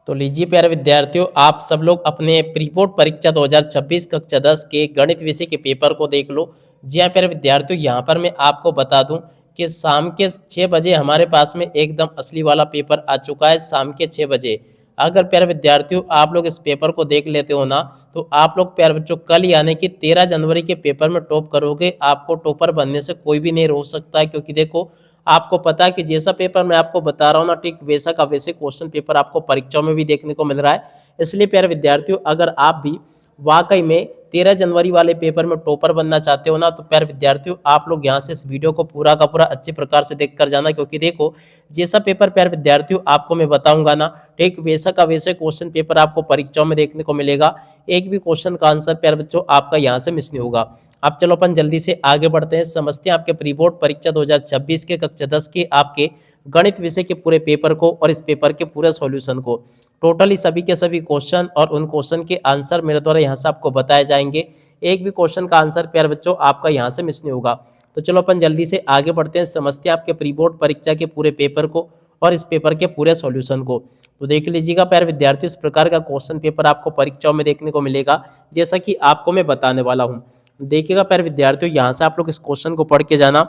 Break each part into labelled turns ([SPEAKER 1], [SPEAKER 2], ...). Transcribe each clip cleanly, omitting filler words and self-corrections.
[SPEAKER 1] तो लीजिए प्यारे विद्यार्थियों, आप सब लोग अपने प्री बोर्ड परीक्षा 2026 कक्षा 10 के गणित विषय के पेपर को देख लो। जी हाँ प्यारे विद्यार्थियों, यहाँ पर मैं आपको बता दूं कि शाम के 6 बजे हमारे पास में एकदम असली वाला पेपर आ चुका है। शाम के 6 बजे अगर प्यारे विद्यार्थियों आप लोग इस पेपर को देख लेते हो ना, तो आप लोग प्यारे बच्चों कल यानी कि 13 जनवरी के पेपर में टॉप करोगे। आपको टॉपर बनने से कोई भी नहीं रोक सकता है, क्योंकि देखो आपको पता है कि जैसा पेपर मैं आपको बता रहा हूँ ना, ठीक वैसा का वैसे क्वेश्चन पेपर आपको परीक्षाओं में भी देखने को मिल रहा है। इसलिए प्यारे विद्यार्थियों, अगर आप भी वाकई में 13 जनवरी वाले पेपर में टॉपर बनना चाहते हो ना, तो प्यारे विद्यार्थियों आप लोग यहाँ से इस वीडियो को पूरा का पूरा अच्छे प्रकार से देख कर जाना, क्योंकि देखो जैसा पेपर प्यारे विद्यार्थियों आपको मैं बताऊंगा ना, ठीक वैसा का वैसे क्वेश्चन पेपर आपको परीक्षाओं में देखने को मिलेगा। एक भी क्वेश्चन का आंसर प्यारे बच्चों आपका यहाँ से मिस नहीं होगा। अब चलो अपन जल्दी से आगे बढ़ते हैं, समझते हैं आपके प्री बोर्ड परीक्षा 2026 के कक्षा 10 के आपके गणित विषय के पूरे पेपर को और इस पेपर के पूरे सॉल्यूशन को। टोटली सभी के सभी क्वेश्चन और उन क्वेश्चन के आंसर मेरे द्वारा यहाँ से आपको बताए जाएंगे। एक भी क्वेश्चन का आंसर प्यारे बच्चों आपका यहाँ से मिस नहीं होगा। तो चलो अपन जल्दी से आगे बढ़ते हैं, समझते हैं आपके प्री बोर्ड परीक्षा के पूरे पेपर को और इस पेपर के पूरे सॉल्यूशन को। तो देख लीजिएगा प्यारे विद्यार्थियों, इस प्रकार का क्वेश्चन पेपर आपको परीक्षाओं में देखने को मिलेगा, जैसा कि आपको मैं बताने वाला हूँ। देखिएगा प्यारे विद्यार्थियों, यहाँ से आप लोग इस क्वेश्चन को पढ़ के जाना,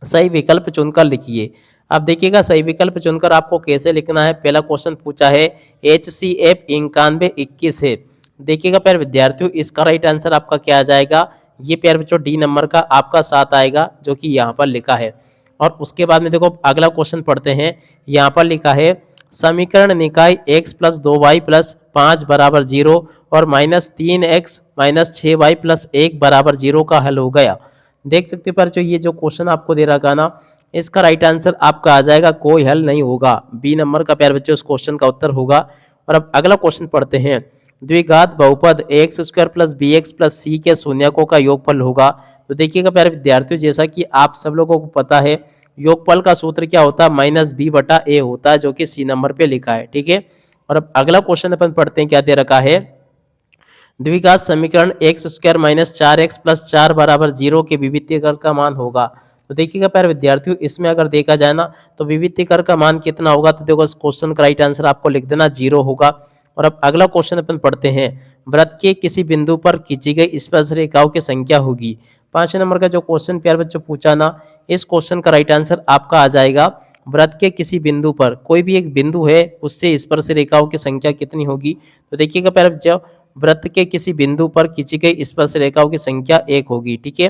[SPEAKER 1] सही विकल्प चुनकर लिखिए। अब देखिएगा सही विकल्प चुनकर आपको कैसे लिखना है। पहला क्वेश्चन पूछा है HCF 9121 है। देखिएगा प्यारे विद्यार्थियों, इसका राइट आंसर आपका क्या आ जाएगा, ये प्यारे बच्चों डी नंबर का आपका 7 आएगा, जो कि यहाँ पर लिखा है। और उसके बाद में देखो अगला क्वेश्चन पढ़ते हैं। यहाँ पर लिखा है समीकरण निकाय x प्लस 2y प्लस 5 बराबर 0 और -3x माइनस 6y प्लस 1 बराबर 0 का हल हो गया। देख सकते हो पर जो ये जो क्वेश्चन आपको दे रखा ना, इसका राइट आंसर आपका आ जाएगा कोई हल नहीं होगा, बी नंबर का प्यारे बच्चों इस क्वेश्चन का उत्तर होगा। और अब अगला क्वेश्चन पढ़ते हैं। द्विघात बहुपद x square plus b x plus c के शून्यकों का योगफल होगा। तो देखिएगा प्यारे विद्यार्थियों, जैसा कि आप सब लोगों को पता है, योगफल का सूत्र क्या होता है, -b/a होता है, जो कि सी नंबर पे लिखा है। ठीक है। और अब अगला क्वेश्चन अपन पढ़ते हैं, क्या दे रखा है। द्विघात समीकरण x square minus 4x plus 4 बराबर 0 के विविधीय कर का मान होगा। तो देखिएगा प्यारे विद्यार्थियों, इसमें अगर देखा जाए ना, तो विविधीय कर का मान कितना होगा, तो देखो इस क्वेश्चन का राइट आंसर आपको लिख देना 0 होगा। और अब अगला क्वेश्चन अपन पढ़ते हैं। वृत्त के किसी बिंदु पर खींची गई स्पर्श रेखाओं की संख्या होगी। 5 नंबर का जो क्वेश्चन प्यारे बच्चों पूछा ना, इस क्वेश्चन का राइट आंसर आपका आ जाएगा वृत्त के किसी बिंदु पर, कोई भी एक बिंदु है उससे स्पर्श रेखाओं की संख्या कितनी होगी। तो देखिएगा प्यारे बच्चों, वृत्त के किसी बिंदु पर खींची गई स्पर्श रेखाओं की संख्या 1 होगी। ठीक है।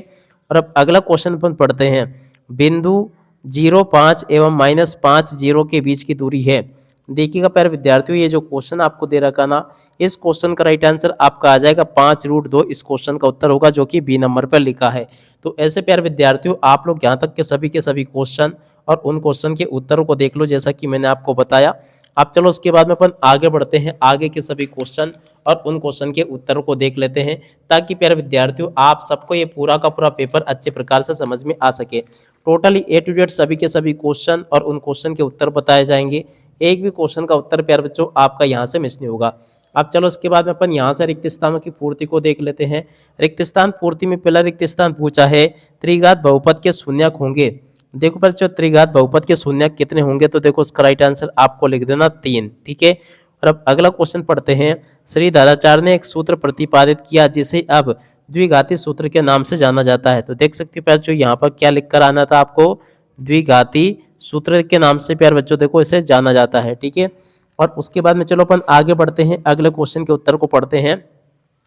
[SPEAKER 1] और अब अगला क्वेश्चन अपन पढ़ते हैं। बिंदु 0,5 एवं -5 0 के बीच की दूरी है। देखिएगा प्यारे विद्यार्थियों, ये जो क्वेश्चन आपको दे रखा ना, इस क्वेश्चन का राइट आंसर आपका आ जाएगा 5√2, इस क्वेश्चन का उत्तर होगा, जो कि बी नंबर पर लिखा है। तो ऐसे प्यारे विद्यार्थियों, आप लोग यहाँ तक के सभी क्वेश्चन और उन क्वेश्चन के उत्तरों को देख लो, जैसा कि मैंने आपको बताया। अब चलो उसके बाद में अपन आगे बढ़ते हैं, आगे के सभी क्वेश्चन और उन क्वेश्चन के उत्तरों को देख लेते हैं, ताकि प्यारे विद्यार्थियों आप सबको ये पूरा का पूरा पेपर अच्छे प्रकार से समझ में आ सके। टोटली A to Z सभी के सभी क्वेश्चन और उन क्वेश्चन के उत्तर बताए जाएंगे। एक भी क्वेश्चन का उत्तर प्यारे बच्चों आपका यहाँ से मिस नहीं होगा। अब चलो उसके बाद में अपन यहाँ से रिक्त स्थानों की पूर्ति को देख लेते हैं। रिक्त स्थान पूर्ति में पहला रिक्त स्थान पूछा है त्रिघात बहुपद के शून्यक होंगे। देखो बच्चों, त्रिघात बहुपद के शून्यक कितने होंगे, तो देखो उसका राइट आंसर आपको लिख देना 3। ठीक है। और अब अगला क्वेश्चन पढ़ते हैं। श्री दादाचार्य ने एक सूत्र प्रतिपादित किया, जिसे अब द्विघाती सूत्र के नाम से जाना जाता है। तो देख सकते हो बच्चों, यहाँ पर क्या लिख कर आना था आपको, द्विघाती सूत्र के नाम से प्यार बच्चों देखो इसे जाना जाता है। ठीक है। और उसके बाद में चलो अपन आगे बढ़ते हैं, अगले क्वेश्चन के उत्तर को पढ़ते हैं।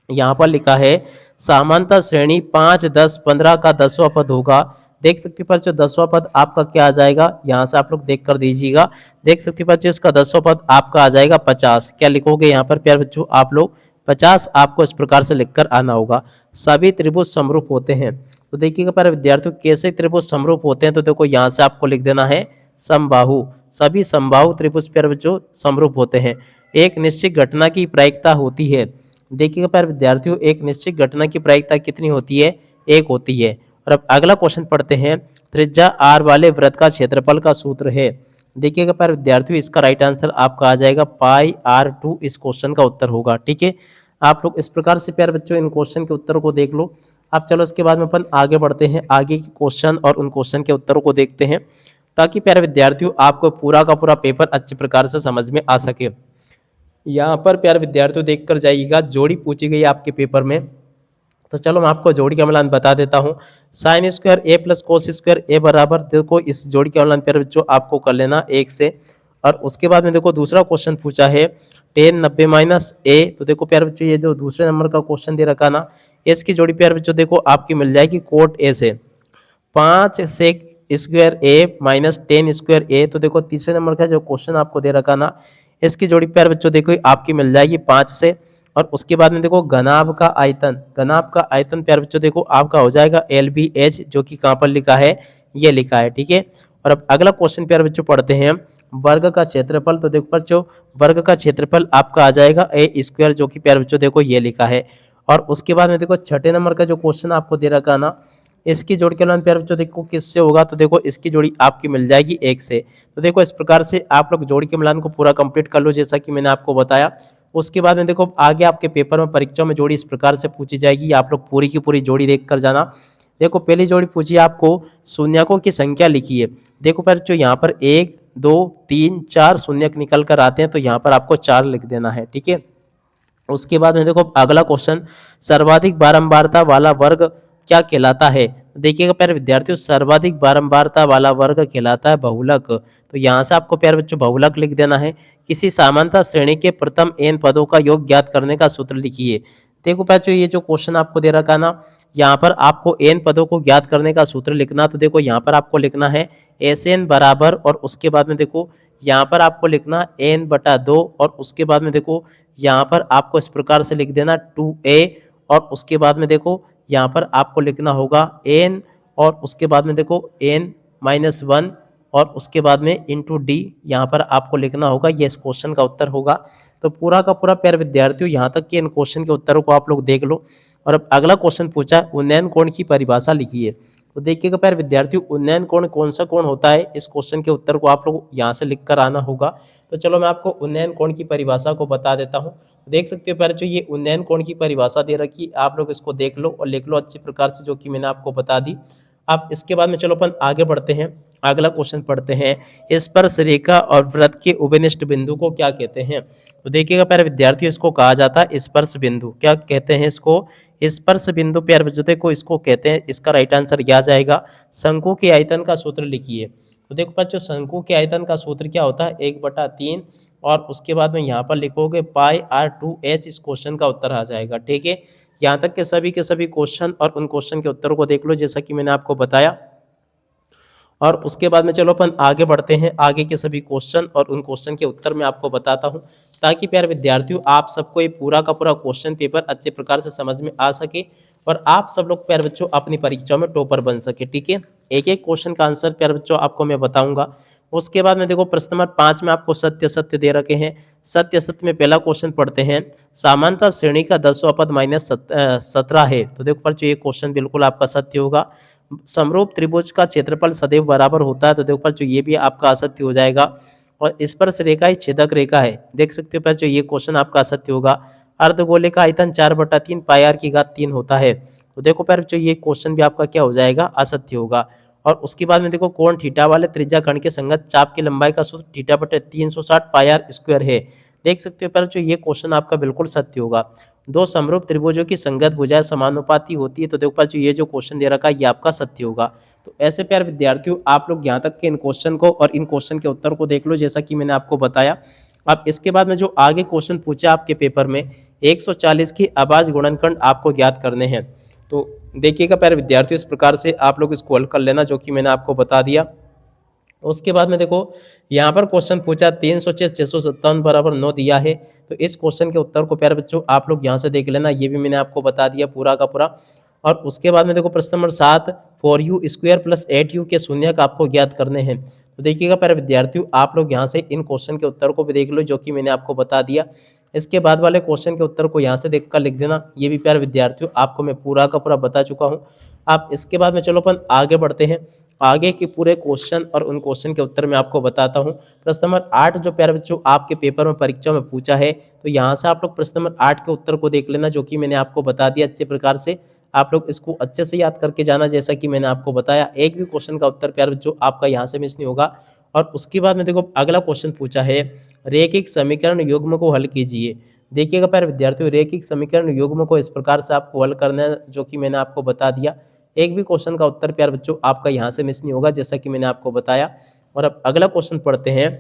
[SPEAKER 1] यहाँ पर लिखा है समानता श्रेणी 5, 10, 15 का 10वां पद होगा। देख सकते हो बच्चों, 10वां पद आपका क्या आ जाएगा, यहाँ से आप लोग देख कर दीजिएगा। देख सकते हो बच्चों, इसका 10वां पद आपका आ जाएगा 50। क्या लिखोगे यहाँ पर प्यार बच्चों, आप लोग 50 आपको इस प्रकार से लिखकर आना होगा। सभी त्रिभुज समरूप होते हैं। तो देखिएगा प्यारे विद्यार्थियों, कैसे त्रिभुज समरूप होते हैं, तो देखो यहाँ से आपको लिख देना है समबाहु। सभी समबाहु त्रिभुज प्यारे बच्चों समरूप होते हैं। एक निश्चित घटना की प्रायिकता होती है। देखिएगा प्यारे विद्यार्थियों, एक निश्चित घटना की प्रायिकता कितनी होती है, 1 होती है। और अब अगला क्वेश्चन पढ़ते हैं। त्रिज्या r वाले वृत्त का क्षेत्रफल का सूत्र है। देखिएगा प्यारे विद्यार्थियों, इसका राइट आंसर आपका आ जाएगा πr2, इस क्वेश्चन का उत्तर होगा। ठीक है। आप लोग इस प्रकार से प्यारे बच्चों इन क्वेश्चन के उत्तरों को देख लो। अब चलो इसके बाद में अपन आगे बढ़ते हैं, आगे के क्वेश्चन और उन क्वेश्चन के उत्तरों को देखते हैं, ताकि प्यारे विद्यार्थियों आपको पूरा का पूरा पेपर अच्छे प्रकार से समझ में आ सके। यहाँ पर प्यारे विद्यार्थियों देख कर जाइएगा, जोड़ी पूछी गई है आपके पेपर में। तो चलो मैं आपको जोड़ी का मिलान बता देता हूँ। साइन स्क्वायर ए प्लस कोस स्क्वायर ए बराबर, देखो इस जोड़ी का मिलान प्यारे बच्चों आपको कर लेना 1 से। और उसके बाद में देखो दूसरा क्वेश्चन पूछा है टेन 90 माइनस ए। तो देखो प्यारे बच्चों ये जो दूसरे नंबर का क्वेश्चन दे रखा ना, इसकी जोड़ी प्यारे बच्चों देखो आपकी मिल जाएगी कोट ए से। 5 सेक स्क्वायर ए माइनस 10 स्क्वायर ए। तो देखो तीसरे नंबर का जो क्वेश्चन आपको दे रखा ना, इसकी जोड़ी प्यारे बच्चों देखो आपकी मिल जाएगी 5 से। और उसके बाद में देखो घनाभ का आयतन प्यारे बच्चों देखो आपका हो जाएगा एल बी एच, जो कि कहाँ पर लिखा है, ये लिखा है, ठीक है। और अब अगला क्वेश्चन प्यारे बच्चों पढ़ते हैं वर्ग का क्षेत्रफल। तो देखो बच्चों वर्ग का क्षेत्रफल आपका आ जाएगा ए स्क्वायर, जो कि प्यारे बच्चों देखो ये लिखा है। और उसके बाद में देखो छठे नंबर का जो क्वेश्चन आपको दे रखा ना, इसकी जोड़ी के नाम प्यारे बच्चों देखो किससे होगा। तो देखो इसकी जोड़ी आपकी मिल जाएगी 1 से। तो देखो इस प्रकार से आप लोग जोड़ी के मिलान को पूरा कंप्लीट कर लो, जैसा कि मैंने आपको बताया। उसके बाद में देखो आगे आपके पेपर में परीक्षा में जोड़ी इस प्रकार से पूछी जाएगी, आप लोग पूरी की पूरी जोड़ी देख कर जाना। देखो पहली जोड़ी पूछी आपको शून्यकों की संख्या लिखी है। देखो प्यारे बच्चों यहाँ पर 1 2 3 4 शून्यक निकल कर आते हैं, तो यहाँ पर आपको 4 लिख देना है, ठीक है। उसके बाद में देखो अगला क्वेश्चन सर्वाधिक बारंबारता वाला वर्ग क्या कहलाता है। तो देखिएगा प्यारे विद्यार्थियों, सर्वाधिक बारंबारता वाला वर्ग कहलाता है बहुलक। तो यहाँ से आपको प्यारे बच्चों बहुलक लिख देना है। किसी समानता श्रेणी के प्रथम n पदों का योग ज्ञात करने का सूत्र लिखिए। देखो बच्चों ये जो क्वेश्चन आपको दे रखा ना, यहाँ पर आपको n पदों को ज्ञात करने का सूत्र लिखना। तो देखो यहाँ पर आपको लिखना है Sn बराबर, और उसके बाद में देखो यहाँ पर आपको लिखना n/2, और उसके बाद में देखो यहाँ पर आपको इस प्रकार से लिख देना 2a। और उसके बाद में देखो यहाँ पर आपको लिखना होगा n, और उसके बाद में देखो n-1, और उसके बाद में इंटू d यहाँ पर आपको लिखना होगा। ये इस क्वेश्चन का उत्तर होगा। तो पूरा का पूरा प्यारे विद्यार्थियों यहाँ तक के इन क्वेश्चन के उत्तरों को आप लोग देख लो। और अब अगला क्वेश्चन पूछा उन्नयन कोण की परिभाषा लिखिए। तो देखिएगा प्यारे विद्यार्थियों उन्नयन कोण कौन सा कोण होता है, इस क्वेश्चन के उत्तर को आप लोग यहाँ से लिख कर आना होगा। तो चलो मैं आपको उन्नयन कोण की परिभाषा को बता देता हूँ। देख सकते हो प्यारे जो ये उन्नयन कोण की परिभाषा दे रखी, आप लोग इसको देख लो और लिख लो अच्छी प्रकार से, जो कि मैंने आपको बता दी। अब इसके बाद में चलो अपन आगे बढ़ते हैं, अगला क्वेश्चन पढ़ते हैं स्पर्श रेखा और वृत्त के उभयनिष्ठ बिंदु को क्या कहते हैं। तो देखिएगा प्यारे विद्यार्थियों इसको कहा जाता है स्पर्श बिंदु। क्या कहते हैं इसको, स्पर्श बिंदु प्यारे बच्चों को इसको कहते हैं। इसका राइट आंसर क्या जाएगा, शंकु के आयतन का सूत्र लिखिए। तो देखो बच्चों शंकु के आयतन का सूत्र क्या होता है 1/3, और उसके बाद में यहाँ पर लिखोगे πr2h, इस क्वेश्चन का उत्तर आ जाएगा, ठीक है। यहाँ तक के सभी क्वेश्चन और उन क्वेश्चन के उत्तरों को देख लो, जैसा कि मैंने आपको बताया। और उसके बाद में चलो अपन आगे बढ़ते हैं, आगे के सभी क्वेश्चन और उन क्वेश्चन के उत्तर मैं आपको बताता हूं, ताकि प्यारे विद्यार्थियों आप सबको ये पूरा का पूरा क्वेश्चन पेपर अच्छे प्रकार से समझ में आ सके और आप सब लोग प्यारे बच्चों अपनी परीक्षा में टॉपर बन सके, ठीक है। एक एक क्वेश्चन का आंसर प्यारे बच्चों आपको मैं बताऊंगा। उसके बाद में देखो प्रश्न नंबर 5 में आपको सत्य सत्य दे रखे हैं। सत्य सत्य में पहला क्वेश्चन पढ़ते हैं, समानता श्रेणी का 10वां पद -17 है। तो देखो बच्चों ये क्वेश्चन बिल्कुल आपका सत्य होगा। समरूप त्रिभुज का क्षेत्रफल सदैव बराबर होता है। तो देखो बच्चों ये भी आपका असत्य हो जाएगा। और स्पर्श रेखा ही छेदक रेखा है, देख सकते हो बच्चों ये क्वेश्चन आपका असत्य होगा। अर्धगोले का आयतन 4/3 πr3 होता है। तो देखो प्यारे बच्चों ये क्वेश्चन भी आपका क्या हो जाएगा, असत्य होगा। और उसके बाद में देखो कोण थीटा वाले त्रिज्या खंड के संगत चाप की लंबाई का सूत्र θ/360 πr² है। देख सकते हो प्यारे बच्चों ये क्वेश्चन आपका बिल्कुल सत्य होगा। दो समरूप त्रिभुजों की संगत भुजाएं समानुपाती होती है। तो देखो बच्चों ये जो क्वेश्चन दे रखा है ये आपका सत्य होगा। तो ऐसे प्यारे विद्यार्थियों आप लोग यहाँ तक के इन क्वेश्चन को और इन क्वेश्चन के उत्तर को देख लो, जैसा कि मैंने आपको बताया। अब इसके बाद में जो आगे क्वेश्चन पूछा आपके पेपर में 140 की अभाज्य गुणनखंड आपको ज्ञात करने हैं। तो देखिएगा प्यारे विद्यार्थियों इस प्रकार से आप लोग इसको हल कर लेना, जो कि मैंने आपको बता दिया। उसके बाद में देखो यहाँ पर क्वेश्चन पूछा 306 657 बराबर 9 दिया है। तो इस क्वेश्चन के उत्तर को प्यारे बच्चों आप लोग यहाँ से देख लेना, ये भी मैंने आपको बता दिया पूरा का पूरा। और उसके बाद में देखो प्रश्न नंबर 7 4u² + 8u के शून्यक आपको ज्ञात करने हैं। तो देखिएगा प्यारे विद्यार्थियों आप लोग यहाँ से इन क्वेश्चन के उत्तर को भी देख लो, जो कि मैंने आपको बता दिया। इसके बाद वाले क्वेश्चन के उत्तर को यहाँ से देख कर लिख देना, ये भी प्यारे विद्यार्थियों आपको मैं पूरा का पूरा बता चुका हूँ। आप इसके बाद में चलो अपन आगे बढ़ते हैं, आगे के पूरे क्वेश्चन और उन क्वेश्चन के उत्तर मैं आपको बताता हूँ। प्रश्न नंबर 8 जो प्यारे बच्चों आपके पेपर में परीक्षा में पूछा है, तो यहाँ से आप लोग प्रश्न नंबर 8 के उत्तर को देख लेना, जो कि मैंने आपको बता दिया अच्छे प्रकार से। आप लोग इसको अच्छे से याद करके जाना, जैसा कि मैंने आपको बताया। एक भी क्वेश्चन का उत्तर प्यारे बच्चों आपका यहाँ से मिस नहीं होगा। और उसके बाद में देखो अगला क्वेश्चन पूछा है, रैखिक समीकरण युग्म को हल कीजिए। देखिएगा प्यारे विद्यार्थियों, रैखिक समीकरण युग्म को इस प्रकार से आपको हल करना है, जो कि मैंने आपको बता दिया। एक भी क्वेश्चन का उत्तर प्यारे बच्चों आपका यहाँ से मिस नहीं होगा, जैसा कि मैंने आपको बताया। और अब अगला क्वेश्चन पढ़ते हैं,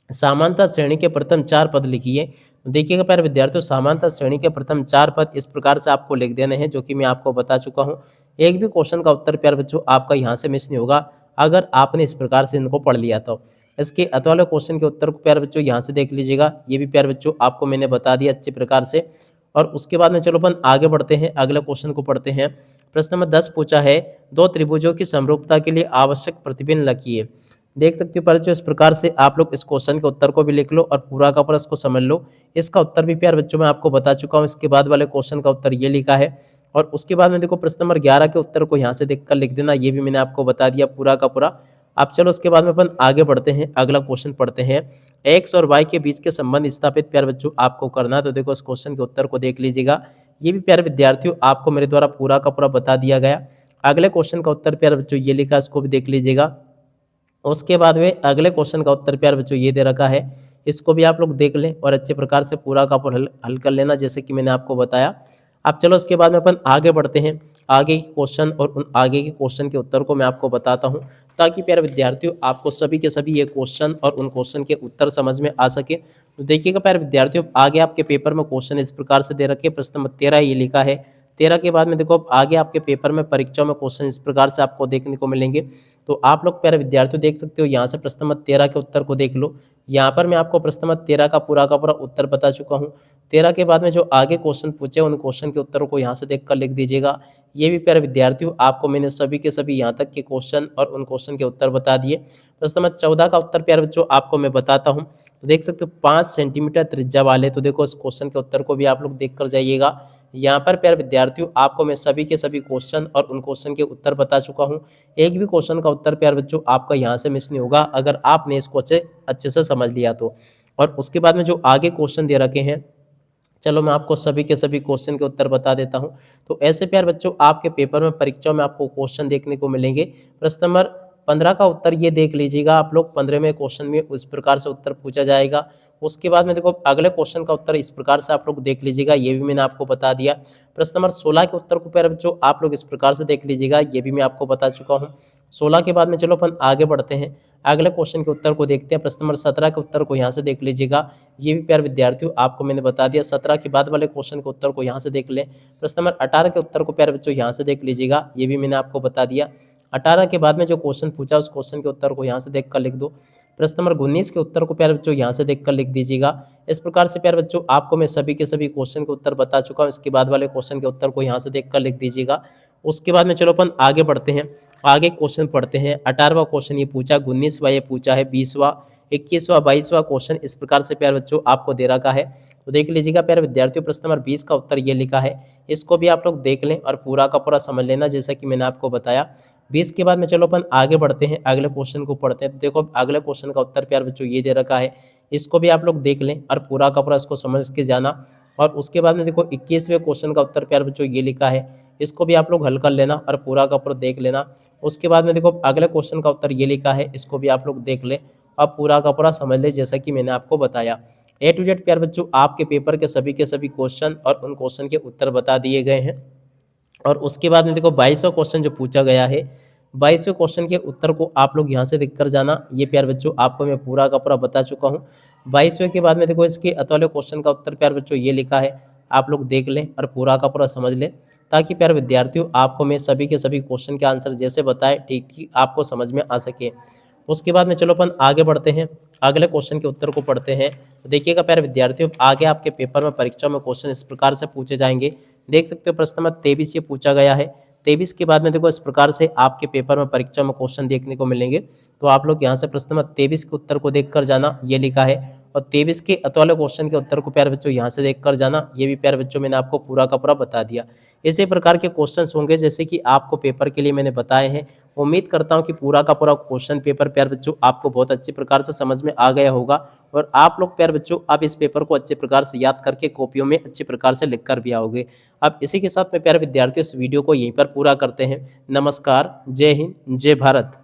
[SPEAKER 1] समानता श्रेणी के प्रथम 4 पद लिखिए। तो देखिएगा प्यारे विद्यार्थियों, समानता श्रेणी के प्रथम 4 पद इस प्रकार से आपको लिख देने हैं, जो कि मैं आपको बता चुका हूँ। एक भी क्वेश्चन का उत्तर प्यारे बच्चों आपका यहाँ से मिस नहीं होगा, अगर आपने इस प्रकार से इनको पढ़ लिया तो। इसके अतः वाले क्वेश्चन के उत्तर को प्यारे बच्चों यहाँ से देख लीजिएगा, ये भी प्यारे बच्चों आपको मैंने बता दिया अच्छे प्रकार से। और उसके बाद में चलो अपन आगे बढ़ते हैं, अगले क्वेश्चन को पढ़ते हैं। प्रश्न नंबर 10 पूछा है, दो त्रिभुजों की समरूपता के लिए आवश्यक प्रतिबिंब लिखिए। देख सकते हो बच्चों, इस प्रकार से आप लोग इस क्वेश्चन के उत्तर को भी लिख लो और पूरा का पूरा इसको समझ लो। इसका उत्तर भी प्यार बच्चों मैं आपको बता चुका हूँ। इसके बाद वाले क्वेश्चन का उत्तर ये लिखा है। और उसके बाद में देखो प्रश्न नंबर 11 के उत्तर को यहाँ से देखकर लिख देना, ये भी मैंने आपको बता दिया पूरा का पूरा। अब चलो उसके बाद में अपन आगे बढ़ते हैं, अगला क्वेश्चन पढ़ते हैं। एक्स और वाई के बीच के संबंध स्थापित प्यार बच्चों आपको करना है। तो देखो इस क्वेश्चन के उत्तर को देख लीजिएगा, ये भी प्यारे विद्यार्थियों आपको मेरे द्वारा पूरा का पूरा बता दिया गया। अगले क्वेश्चन का उत्तर प्यारे बच्चों ये लिखा, इसको भी देख लीजिएगा। उसके बाद में अगले क्वेश्चन का उत्तर प्यारे बच्चों ये दे रखा है, इसको भी आप लोग देख लें और अच्छे प्रकार से पूरा का पूरा हल कर लेना, जैसे कि मैंने आपको बताया। अब चलो उसके बाद में अपन आगे बढ़ते हैं, आगे के क्वेश्चन और उन आगे के क्वेश्चन के उत्तर को मैं आपको बताता हूं, ताकि प्यारे विद्यार्थियों आपको सभी के सभी ये क्वेश्चन और उन क्वेश्चन के उत्तर समझ में आ सके। तो देखिएगा प्यारे विद्यार्थियों, आगे आपके पेपर में क्वेश्चन इस प्रकार से दे रखे, प्रश्न नंबर 13 ये लिखा है। 13 के बाद में देखो आगे आपके पेपर में परीक्षा में क्वेश्चन इस प्रकार से आपको देखने को मिलेंगे। तो आप लोग प्यारे विद्यार्थियों देख सकते हो, यहाँ से प्रश्न नंबर 13 के उत्तर को देख लो। यहाँ पर मैं आपको प्रश्न नंबर 13 का पूरा उत्तर बता चुका हूँ। 13 के बाद में जो आगे क्वेश्चन पूछे उन क्वेश्चन के उत्तरों को यहाँ से देखकर लिख दीजिएगा। ये भी प्यारे विद्यार्थियों आपको मैंने सभी के सभी यहाँ तक के क्वेश्चन और उन क्वेश्चन के उत्तर बता दिए। प्रश्न नंबर 14 का उत्तर प्यारे बच्चों आपको मैं बताता हूँ। तो देख सकते हो 5 सेंटीमीटर त्रिज्या वाले, तो देखो इस क्वेश्चन के उत्तर को भी आप लोग देख कर जाइएगा। यहाँ पर प्यारे विद्यार्थियों आपको मैं सभी के सभी क्वेश्चन और उन क्वेश्चन के उत्तर बता चुका हूँ। एक भी क्वेश्चन का उत्तर प्यारे बच्चों आपका यहाँ से मिस नहीं होगा, अगर आपने इसको अच्छे से समझ लिया तो। और उसके बाद में जो आगे क्वेश्चन दे रखे हैं, चलो मैं आपको सभी के सभी क्वेश्चन के उत्तर बता देता हूं। तो ऐसे प्यार बच्चों आपके पेपर में परीक्षाओं में आपको क्वेश्चन देखने को मिलेंगे। प्रश्न नंबर 15 का उत्तर ये देख लीजिएगा आप लोग, 15वें क्वेश्चन में उस प्रकार से उत्तर पूछा जाएगा। उसके बाद में देखो अगले क्वेश्चन का उत्तर इस प्रकार से आप लोग देख लीजिएगा, ये भी मैंने आपको बता दिया। प्रश्न नंबर 16 के उत्तर को प्यारे बच्चों आप लोग इस प्रकार से देख लीजिएगा, ये भी मैं आपको बता चुका हूँ। 16 के बाद में चलो अपन आगे बढ़ते हैं, अगले क्वेश्चन के उत्तर को देखते हैं। प्रश्न नंबर 17 के उत्तर को यहाँ से देख लीजिएगा, ये भी प्यारे विद्यार्थियों आपको मैंने बता दिया। 17 के बाद वाले क्वेश्चन के उत्तर को यहाँ से देख लें। प्रश्न नंबर 18 के उत्तर को प्यारे बच्चों यहाँ से देख लीजिएगा, ये भी मैंने आपको बता दिया। 18 के बाद में जो क्वेश्चन पूछा उस क्वेश्चन के उत्तर को यहाँ से देख कर लिख दो। प्रश्न नंबर 19 के उत्तर को प्यारे बच्चों यहाँ से देख कर लिख दीजिएगा। इस प्रकार से प्यारे बच्चों आपको मैं सभी के सभी क्वेश्चन के उत्तर बता चुका हूँ। इसके बाद वाले क्वेश्चन के उत्तर को यहाँ से देख कर लिख दीजिएगा। उसके बाद में चलो अपन आगे बढ़ते हैं, आगे क्वेश्चन पढ़ते हैं। 18वां क्वेश्चन ये पूछा, 19वां ये पूछा है, 20वां, 21वां, 22वां क्वेश्चन इस प्रकार से प्यारे बच्चों आपको दे रखा है। तो देख लीजिएगा प्यारे विद्यार्थियों, प्रश्न नंबर 20 का उत्तर ये लिखा है, इसको भी आप लोग देख लें और पूरा का पूरा समझ लेना, जैसा कि मैंने आपको बताया। 20 के बाद में चलो अपन आगे बढ़ते हैं, अगले क्वेश्चन को पढ़ते हैं। तो देखो अगले क्वेश्चन का उत्तर प्यारे बच्चों ये दे रखा है, इसको भी आप लोग देख लें और पूरा का पूरा इसको समझ के जाना। और उसके बाद में देखो 21वें क्वेश्चन का उत्तर प्यारे बच्चों ये लिखा है, इसको भी आप लोग हल कर लेना और पूरा का पूरा देख लेना। उसके बाद में देखो अगले क्वेश्चन का उत्तर ये लिखा है, इसको भी आप लोग देख लें और पूरा का पूरा समझ ले, जैसा कि मैंने आपको बताया। A to Z प्यारे बच्चों आपके पेपर के सभी क्वेश्चन और उन क्वेश्चन के उत्तर बता दिए गए हैं। और उसके बाद में देखो 22वां क्वेश्चन जो पूछा गया है, 22वें क्वेश्चन के उत्तर को आप लोग यहाँ से देख कर जाना। ये प्यारे बच्चों आपको मैं पूरा का पूरा बता चुका हूँ। 22वें के बाद में देखो इसके अतवाले क्वेश्चन का उत्तर प्यारे बच्चों ये लिखा है, आप लोग देख लें और पूरा का पूरा समझ लें, ताकि प्यारे विद्यार्थियों आपको मैं सभी के सभी क्वेश्चन के आंसर जैसे बताए ठीक ठीक आपको समझ में आ सके। उसके बाद में चलो अपन आगे बढ़ते हैं, अगले क्वेश्चन के उत्तर को पढ़ते हैं। तो देखिएगा प्यारे विद्यार्थियों, आगे आपके पेपर में परीक्षा में क्वेश्चन इस प्रकार से पूछे जाएंगे। देख सकते हो प्रश्न नंबर 23 ये पूछा गया है। 23 के बाद में देखो इस प्रकार से आपके पेपर में परीक्षा में क्वेश्चन देखने को मिलेंगे। तो आप लोग यहाँ से प्रश्न नंबर 23 के उत्तर को देख कर जाना, ये लिखा है। और 23 के अतवाले क्वेश्चन के उत्तर को प्यारे बच्चों यहाँ से देख कर जाना, ये भी प्यारे बच्चों मैंने आपको पूरा का पूरा बता दिया। इसी प्रकार के क्वेश्चंस होंगे जैसे कि आपको पेपर के लिए मैंने बताए हैं। उम्मीद करता हूं कि पूरा का पूरा क्वेश्चन पेपर प्यारे बच्चों आपको बहुत अच्छे प्रकार से समझ में आ गया होगा, और आप लोग प्यारे बच्चों अब इस पेपर को अच्छे प्रकार से याद करके कॉपियों में अच्छे प्रकार से लिख कर भी आओगे। अब इसी के साथ में प्यारे विद्यार्थियों इस वीडियो को यहीं पर पूरा करते हैं। नमस्कार, जय हिंद, जय भारत।